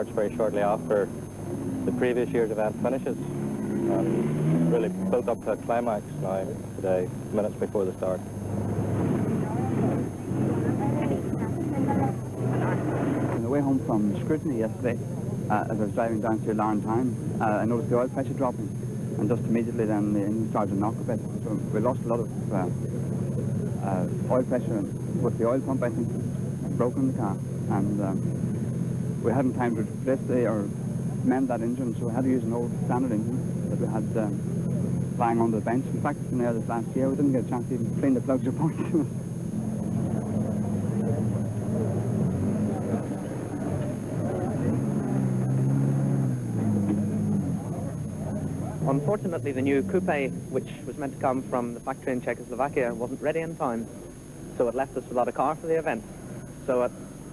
starts very shortly after the previous year's event finishes. And really built up to a climax now today, minutes before the start. On the way home from scrutiny yesterday, as I was driving down to Larne Town, I noticed the oil pressure dropping, and just immediately then the engine started to knock a bit. So we lost a lot of oil pressure with the oil pump, I think, broken the car, and we hadn't time to replace or mend that engine, so we had to use an old standard engine that we had lying on the bench. In fact, in there this last year, we didn't get a chance to even clean the plugs or points. Unfortunately, the new coupe, which was meant to come from the factory in Czechoslovakia, wasn't ready in time, so it left us without a car for the event. So at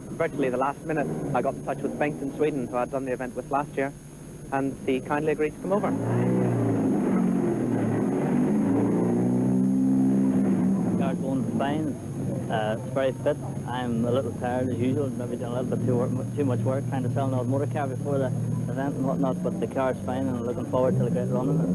virtually the last minute, I got in touch with Bengt in Sweden, who I'd done the event with last year, and he kindly agreed to come over. The car's going fine. It's very fit. I'm a little tired as usual, maybe done a little bit too much work trying to sell an old motor car before the event and whatnot, but the car's fine and I'm looking forward to the great run in it.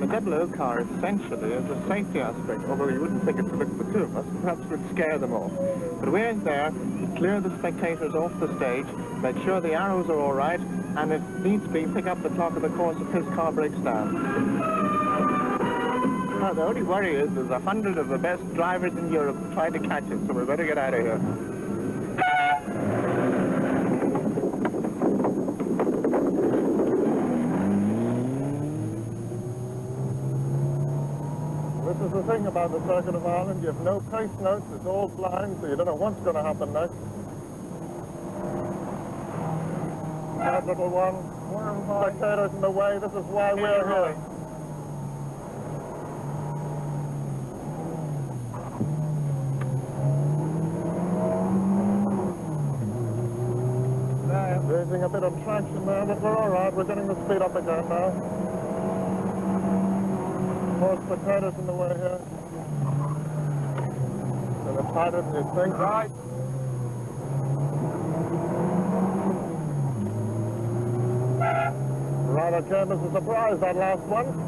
The double-O car essentially is a safety aspect, although you wouldn't think it to look at the two of us, perhaps it would scare them off. But we're there to clear the spectators off the stage, make sure the arrows are all right, and if needs be, pick up the talk of the course if his car breaks down. Now, the only worry is there's 100 of the best drivers in Europe trying to catch it, so we better get out of here. This is the thing about the Circuit of Ireland. You have no pace notes, it's all blind, so you don't know what's going to happen next. That little one, spectators in the way, this is why we're here. Losing a bit of traction there, but we're all right, we're getting the speed up again now. More spectators in the way here. So the tighter than you think. Right. Rather came as a surprise, that last one.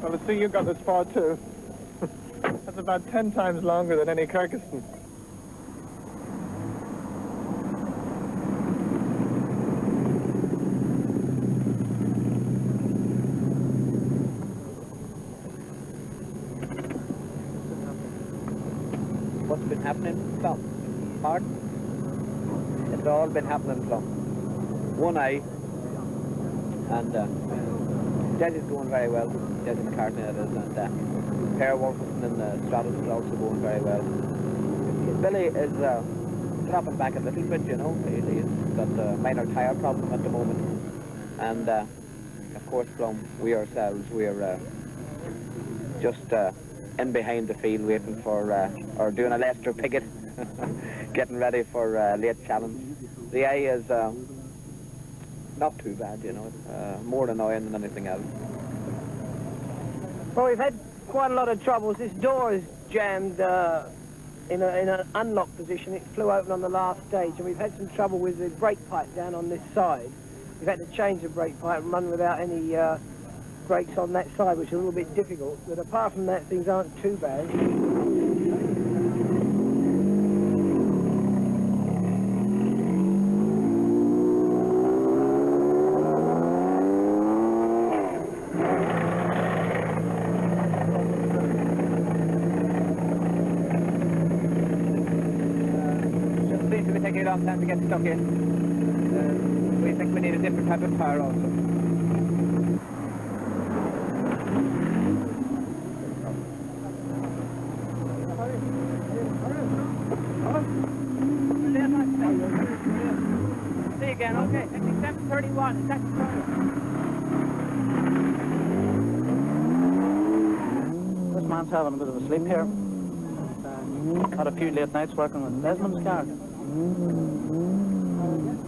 Well, I see you got this far too. That's about 10 times longer than any Kirkiston. What's been happening? Plum. Pardon? It's all been happening, Plum. One eye. And Desi's going very well. Desi McCartney, that is, and Per Wolferson in the Stratus is also going very well. Billy is dropping back a little bit, you know. He's got a minor tyre problem at the moment. And of course, from we ourselves, we're just in behind the field waiting for, or doing a Leicester picket, getting ready for late challenge. The eye is not too bad, you know, more annoying than anything else. Well, we've had quite a lot of troubles. This door is jammed in an unlocked position. It flew open on the last stage, and we've had some trouble with the brake pipe down on this side. We've had to change the brake pipe and run without any brakes on that side, which is a little bit difficult. But apart from that, things aren't too bad. Taking a long time to get stuck in. We think we need a different type of tire also. See you again, okay. Exit 731, is that This man's having a bit of a sleep here. Had a few late nights working with Desmond's car.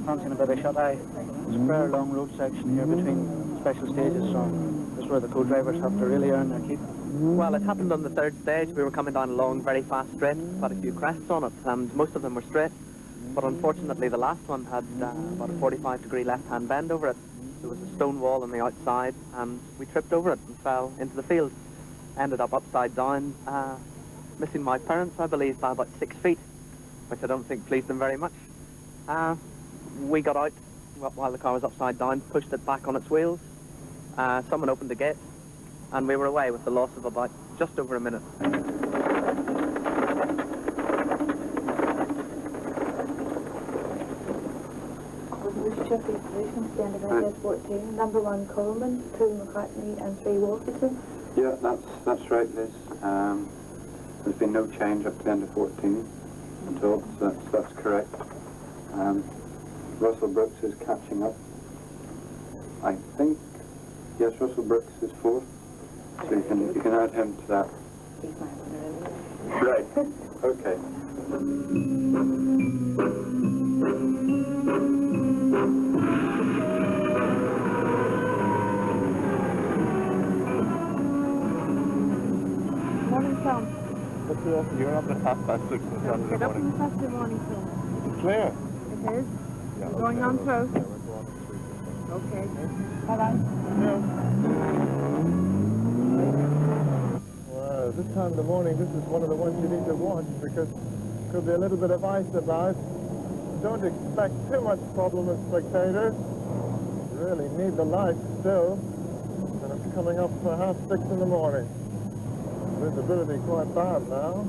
Fancying a bit of shut-eye. There's a fair long road section here between special stages, so this is where the co-drivers have to really earn their keep. Well, it happened on the third stage. We were coming down a long, very fast straight, quite a few crests on it, and most of them were straight. But unfortunately, the last one had about a 45-degree left-hand bend over it. There was a stone wall on the outside, and we tripped over it and fell into the field. Ended up upside down, missing my parents, I believe, by about 6 feet, which I don't think pleased them very much. We got out while the car was upside down, pushed it back on its wheels. Someone opened the gate, and we were away with the loss of about just over a minute. Check the position, standing by Escort 14, number 1 Coleman, 2 McCartney and 3 Wolferson. Yeah, that's right, Liz. There's been no change up to the end of 14 at all, so that's correct. Russell Brooks is catching up. I think, yes, Russell Brooks is 4th, so you can add him to that. He's my winner. Right, okay. Morning, Tom. You're up at 6:30 in the Saturday Get up in morning. the Saturday morning, Tom. It's clear. It is? Yeah, You're going on through? Yeah, we're going through. Okay. Bye-bye. Well, this time of the morning, this is one of the ones you need to watch because there could be a little bit of ice about. Don't expect too much problem with spectators. You really need the light still. And it's coming up for 6:30 in the morning. Visibility quite bad now.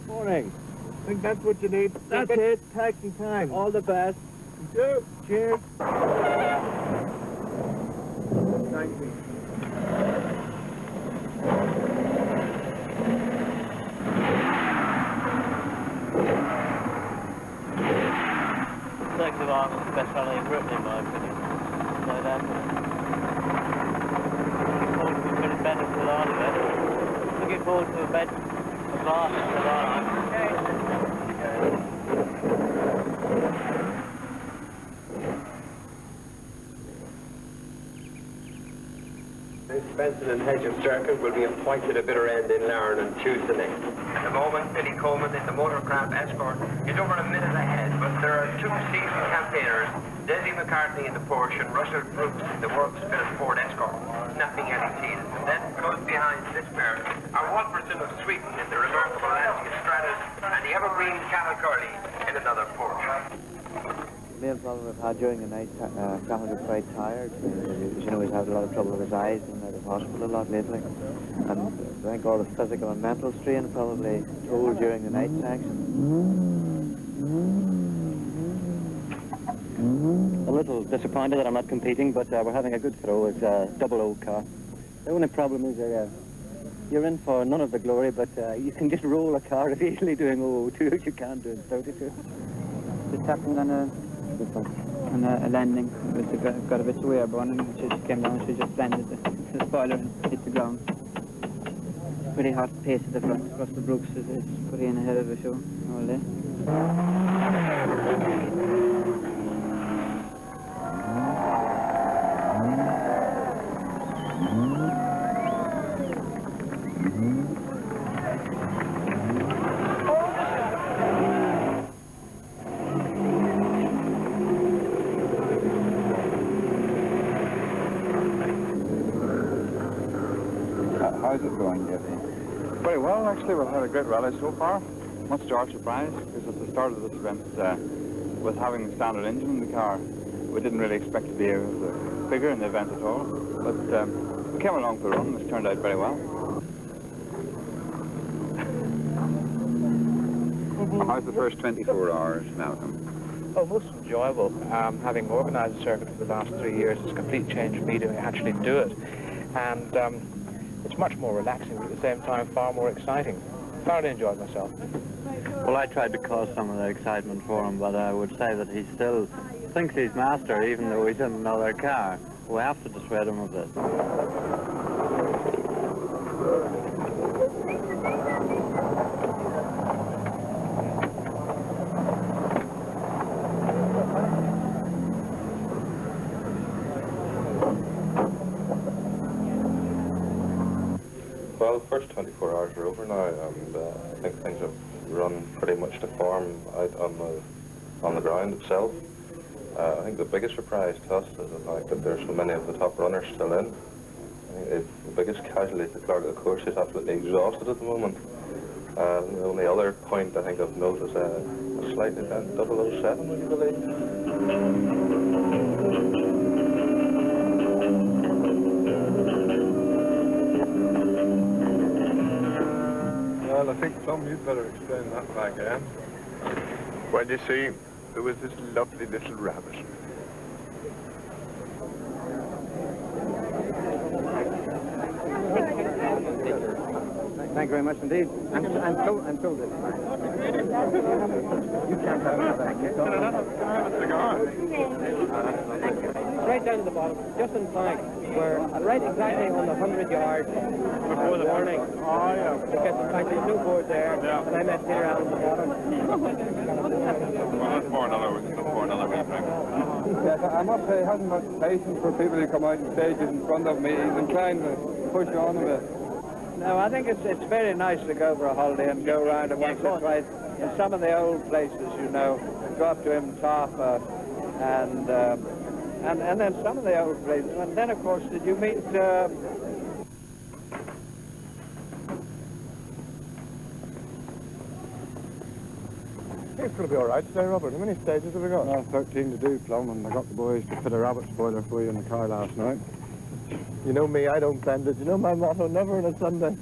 Morning. I think that's what you need. That's it. Taxi time. All the best. Thank you. Cheers. Thank you. Taxi was the best rally in Britain, in my opinion. No doubt. Looking forward to a bit of better for a lot of it. Looking forward to a bit of last for a lot of it. Benson and Hedges Circuit will be appointed a bitter end in Larne on Tuesday next. At the moment, Billy Coleman in the motorcraft Escort is over a minute ahead, but there are two seasoned campaigners, Desi McCartney in the Porsche and Russell Brooks in the works-built Ford Escort, snapping any teeth. And then, close behind this pair, are Wolferson of Sweden in the remarkable Lancia Stratus and the evergreen Cattle Curly in another Porsche. The main problem we've had during the night, Cahill was quite tired. You know, he's had a lot of trouble with his eyes and out of hospital a lot lately. And I think all the physical and mental strain probably told during the night section. A little disappointed that I'm not competing, but we're having a good throw. It's a double O car. The only problem is you're in for none of the glory, but you can just roll a car as easily doing 002 as you can doing 32. The tapping on a landing, it got a bit too airborne, and she just came down, she just landed the spoiler and hit the ground. Pretty hot pace at the front. Russell Brooks is putting in a hell of a show all day. How's it going, Jesse? Very well, actually. We've had a great rally so far. Much to our surprise, because at the start of this event, with having the standard engine in the car, we didn't really expect to be able to figure in the event at all. But we came along for the run, which turned out very well. How's the first 24 hours, Malcolm? Oh, most enjoyable. Having organised the circuit for the last 3 years, it's a complete change for me to actually do it. And it's much more relaxing, but at the same time far more exciting. Thoroughly enjoyed myself. Well, I tried to cause some of the excitement for him, but I would say that he still thinks he's master, even though he's in another car. We have to dissuade him of this. Well, the first 24 hours are over now, and I think things have run pretty much to form out on the ground itself. I think the biggest surprise to us is the fact that there's so many of the top runners still in. I think the biggest casualty to Clark of the course is absolutely exhausted at the moment. The only other point I think of note is a slight event, 007, would you believe? Well, I think, Tom, you'd better explain that back end. Well, you see, there was this lovely little rabbit. Thank you very much indeed. I'm told it. You can't have another. Can I have a cigar? Right down to the bottom, just in time. We're right exactly on the 100-yard before the warning. Oh, yeah. Because in fact there's no board there, and I met Peter Allen at the bottom. Well, let's pour another wee drink. Yes, I must say, he hasn't much patience for people who come out on stages in front of me. He's inclined to push on a bit. No, I think it's very nice to go for a holiday and go around and once or twice in some of the old places, you know, go up to him, top, and then some of the old places. And then, of course, did you meet... I think it's going to be all right today, Robert. How many stages have we got? 13 to do, Plum, and I got the boys to fit a rabbit spoiler for you in the car last night. You know me, I don't bend it. You know my motto, never on a Sunday.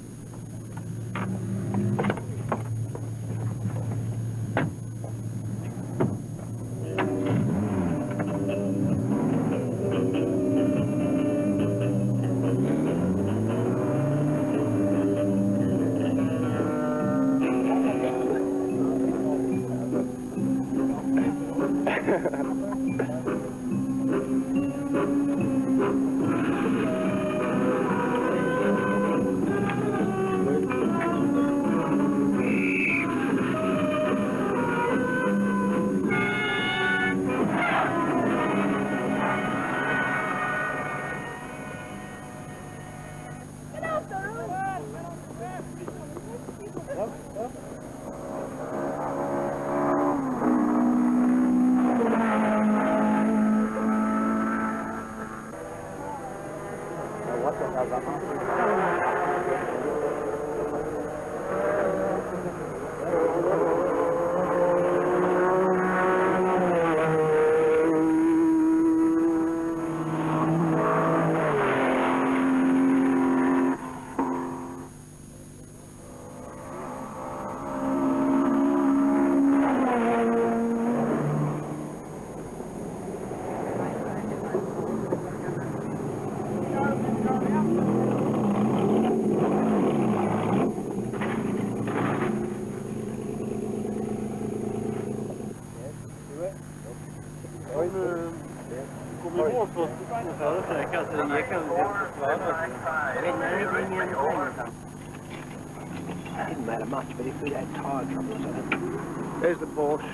Didn't matter much, but if we had tyre troubles, I think. There's the Porsche.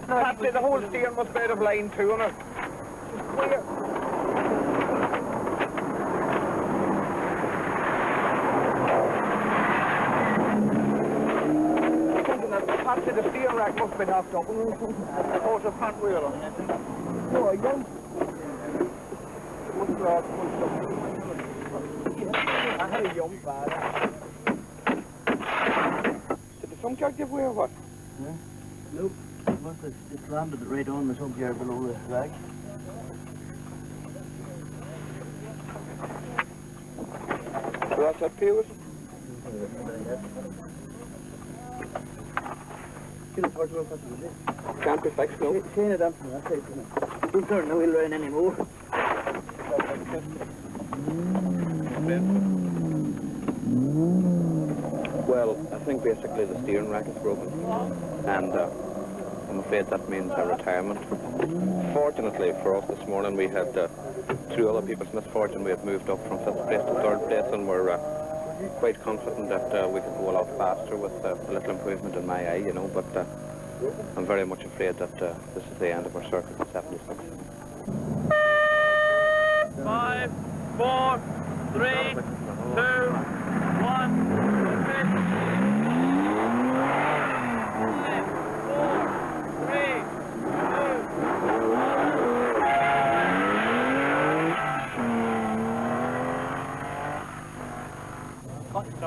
That's it, the whole steering must be out of line 2 on it. It's clear. Patsy, the steering rack must be knocked up. The horse a front wheel on it. No, I don't. I had a young bad. Did the sump jack give way or what? Yeah. Nope. It's landed right on the sump yard below the flag. So that's up here, was it? Can't be fixed, no. Chain it up from that side, don't turn the wheel around anymore. Well, I think basically the steering rack is broken, and I'm afraid that means a retirement. Fortunately for us this morning, we had through other people's misfortune, we had moved up from 5th place to 3rd place, and we're quite confident that we could go a lot faster with a little improvement in my eye, you know, but I'm very much afraid that this is the end of our circuit at 76. 5, 4, 3, 2, 1,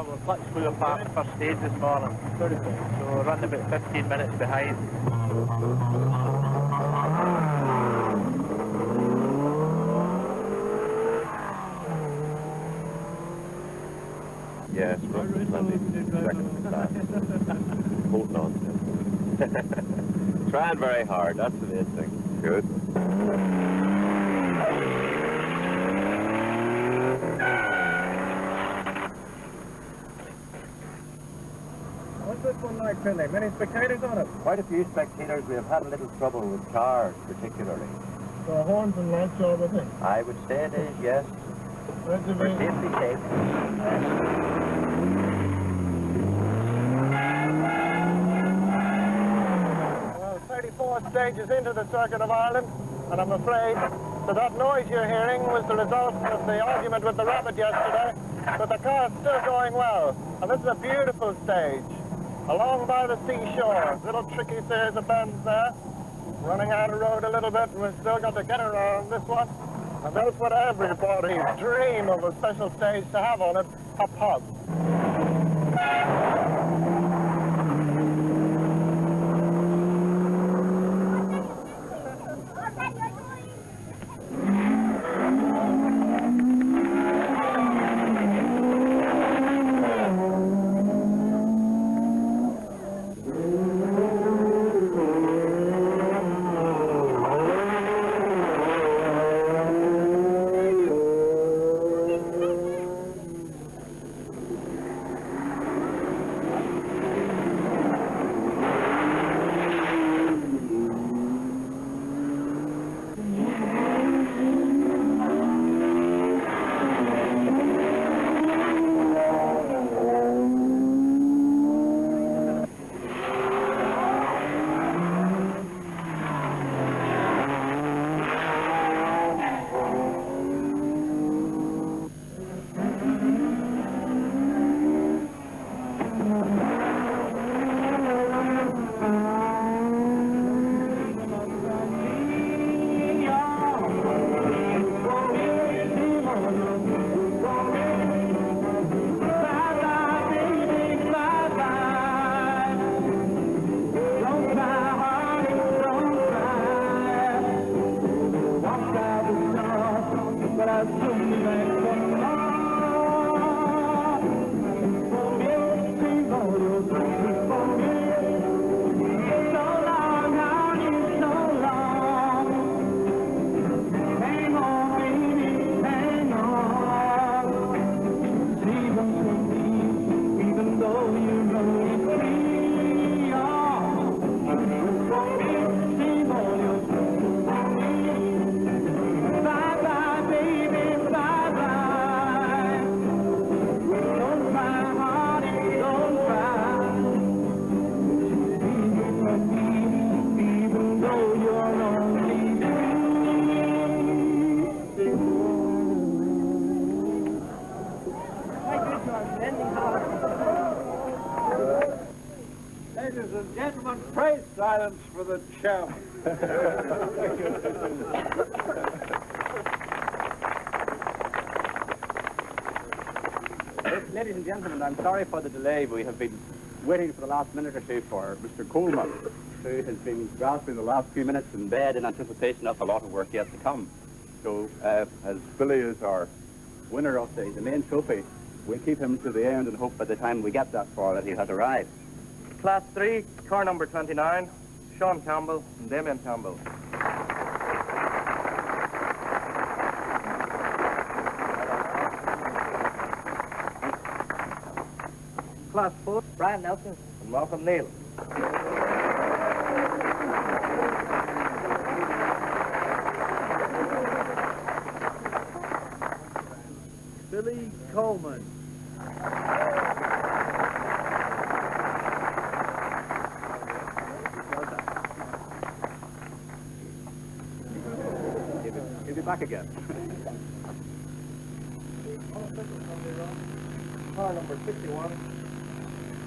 We're clutch full of park the first stage this morning, so we're running about 15 minutes behind. Yes, roughly 20 seconds fast. Holding on. Trying very hard, that's the main thing. Good. What's this one like, Finlay? Many spectators on it? Quite a few spectators. We have had a little trouble with cars, particularly. So horns and lights, all the thing? I would say it is, yes. For safety's sake. Well, 34 stages into the Circuit of Ireland, and I'm afraid that that noise you're hearing was the result of the argument with the rabbit yesterday, but the car's still going well. And this is a beautiful stage, along by the seashore. Little tricky series of bends there, running out of road a little bit, and we've still got to get around this one. And that's what everybody's dream of a special stage to have on it, a pub. Ladies and gentlemen, praise silence for the chairman. Ladies and gentlemen, I'm sorry for the delay. We have been waiting for the last minute or two for Mr. Coleman, who has been grasping the last few minutes in bed in anticipation of a lot of work yet to come. So, as Billy is our winner of the main trophy, we'll keep him to the end and hope by the time we get that far that he has arrived. Class 3, car number 29, Sean Campbell and Damien Campbell. Class 4, Brian Nelson and Malcolm Neal. Billy Coleman. He'll be back again. Car number 61,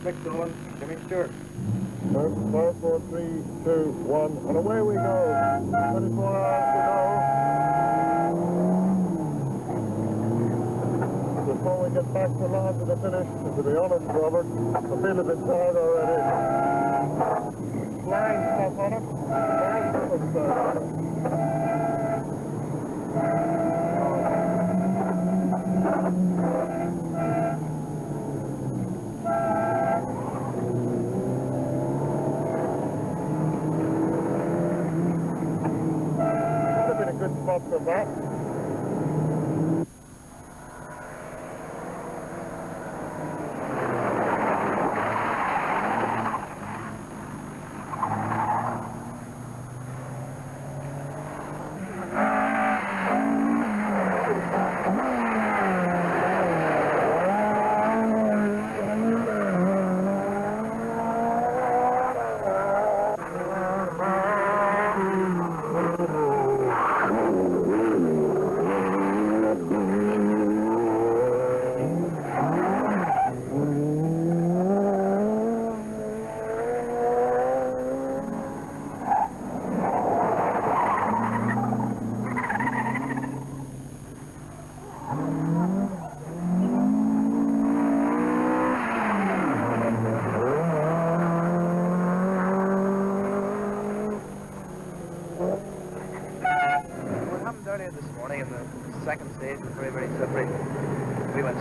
Mick Dillon, Jimmy Stewart. 4, 4, 3, 2, 1, and away we go. 24 hours to go. Before we get back to land to the finish, and to be honest, Robert, I feel a bit tired already. Flying stuff on it. Flying stuff on it. Good spot for that.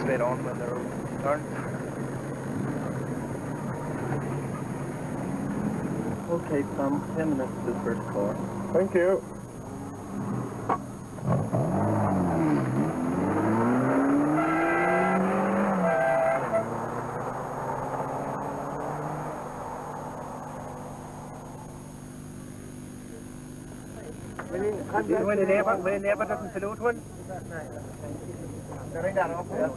straight on when they're turned. Okay, Tom, 10 minutes to the first car. Thank you. When the neighbour doesn't salute one? Ring that off, yeah.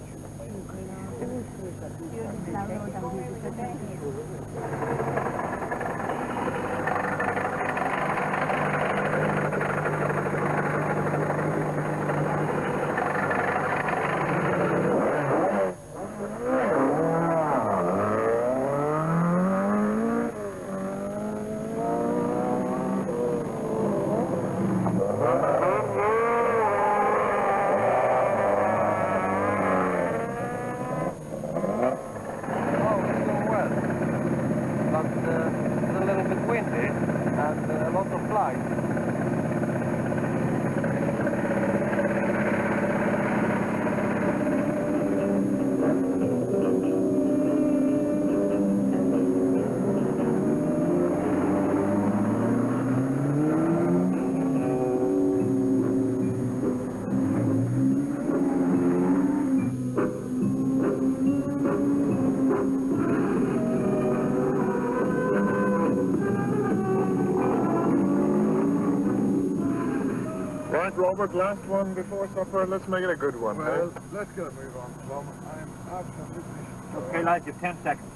Right, Robert, last one before supper. Let's make it a good one. Well, let's get a move on, Tom. I'm absolutely finished. Okay, lads, you've 10 seconds.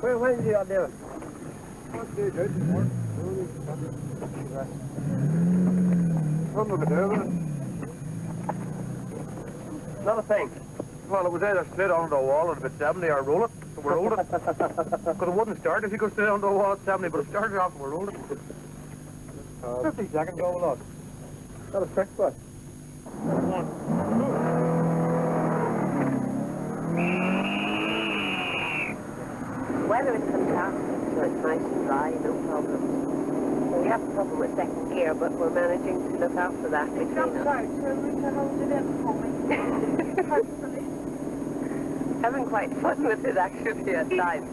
When is he out there? Come look at there. Not a thing. Well, it was either slid onto the wall at about 70 or roll it. So we rolled it. Because it wouldn't start if you go straight onto the wall at 70, but it started off and we rolled it. 50 seconds over lot. Not a trick, but. Weather is fantastic, so it's nice and dry, no problems. We have a problem with second gear, but we're managing to look out for that between us. Having quite fun with it actually at times.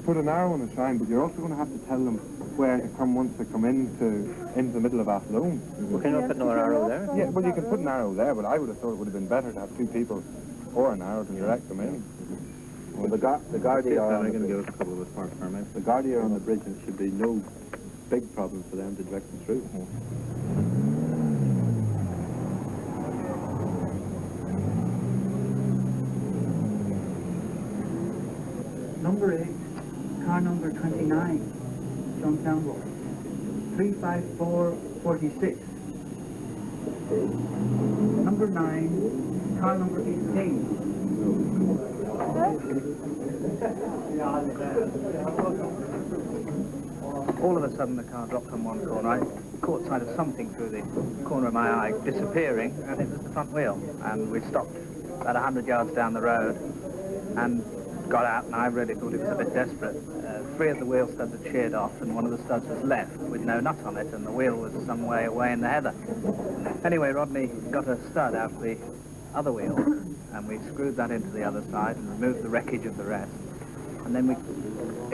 Put an arrow on the sign, but you're also going to have to tell them where to come once they come into the middle of Athlone. Well, can you not put another arrow there? Yeah, well, you can put an arrow there, but I would have thought it would have been better to have two people or an arrow to direct them in. Well, the Guardia are I'm going to give us a couple of us park permits. The Guardia are on the bridge, and it should be no big problem for them to direct them through. Number 8, car number 29, John Campbell, 35446. Number 9, car number 18. All of a sudden the car dropped on one corner. I caught sight of something through the corner of my eye disappearing, and it was the front wheel. And we stopped about 100 yards down the road and got out, and I really thought it was a bit desperate. 3 of the wheel studs had sheared off, and one of the studs was left with no nut on it, and the wheel was some way away in the heather. Anyway, Rodney got a stud out the other wheel, and we screwed that into the other side and removed the wreckage of the rest. And then we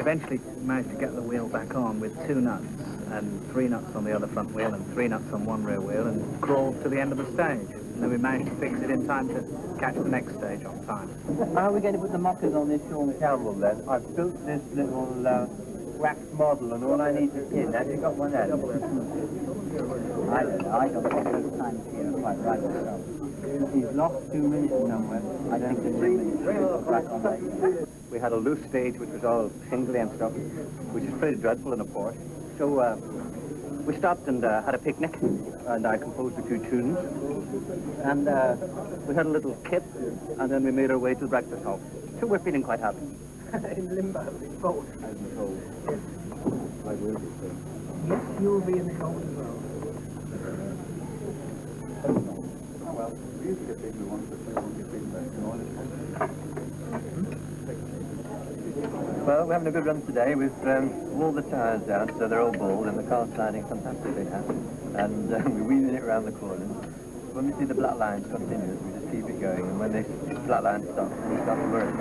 eventually managed to get the wheel back on with 2 nuts, and 3 nuts on the other front wheel, and 3 nuts on one rear wheel, and crawled to the end of the stage. And then we managed to fix it in time to catch the next stage on time. How are we going to put the mockers on this Sean Campbell then? I've built this little wax model, and all I need is pin. Have you got one there? I don't know. I don't think the time here quite right myself. He's lost 2 minutes somewhere. I think the 3 minutes. We had a loose stage which was all shingly and stuff, which is pretty dreadful in a port. So we stopped and had a picnic, and I composed a few tunes. And we had a little kip, and then we made our way to the breakfast hall. So we're feeling quite happy. In limbo, both. I've been told. I will be soon. Yes, you'll be in the cold as well. Oh, well, we used to get big ones, but we won't get big back in all this one. Well, we're having a good run today. We've walled the tyres down, so they're all bald, and the car's sliding fantastically happy. And we're wheeling it around the corners. When we see the black lines continuous, we just keep it going, and when this black line stops, we start to work.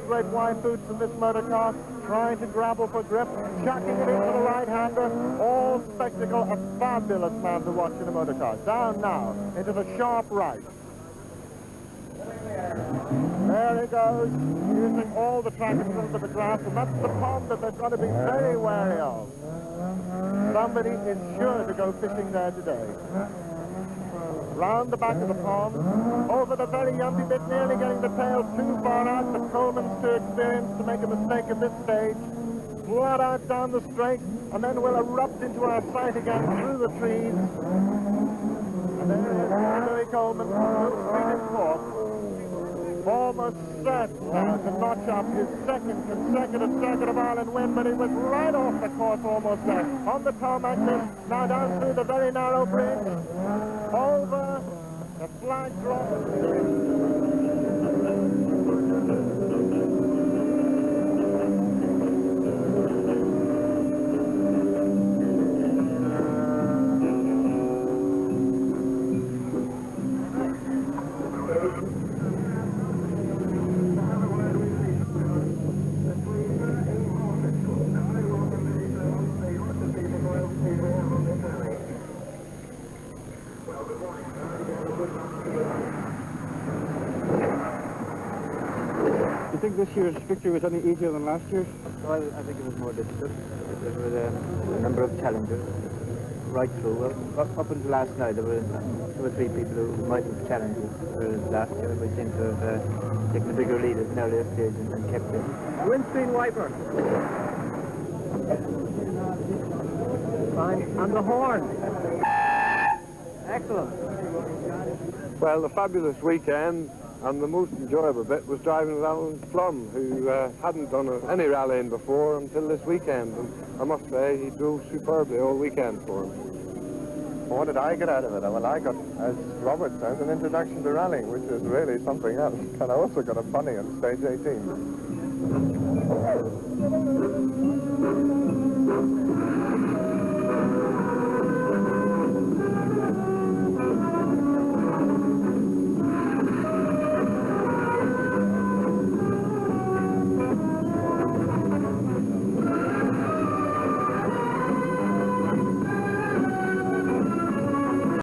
Red white boots in this motor car, trying to grapple for grip, chucking it into the right-hander. All spectacle, a fabulous man to watch in a motor car. Down now, into the sharp right. There he goes, using all the track in front of the grass, and that's the pond that they've got to be very wary of. Somebody is sure to go fishing there today. Round the back of the pond, over the very yumpy bit, nearly getting the tail too far out, but Coleman's too experienced to make a mistake at this stage. Flat out down the straight, and then we'll erupt into our sight again through the trees. And there is Billy Coleman, still speed in fourth. Almost certain now to notch up his second consecutive Circuit of Ireland win, but he was right off the course almost there. On the tarmac, now down through the very narrow bridge. Over the flag drop. Do you think this year's victory was any easier than last year's? Well, I think it was more difficult. There were a number of challenges right through. Well, up until last night, there were 2 or 3 people who might have challenged us. Whereas last year, we seemed to have taken a bigger lead at an earlier stage and kept it. Windscreen wiper. Fine. And the horn. Excellent. Well, a fabulous weekend, and the most enjoyable bit was driving with Alan Plum, who hadn't done any rallying before until this weekend. And I must say, he drove superbly all weekend for him. What did I get out of it? Well, I got, as Robert says, an introduction to rallying, which is really something else. And I also got a bunny on stage 18.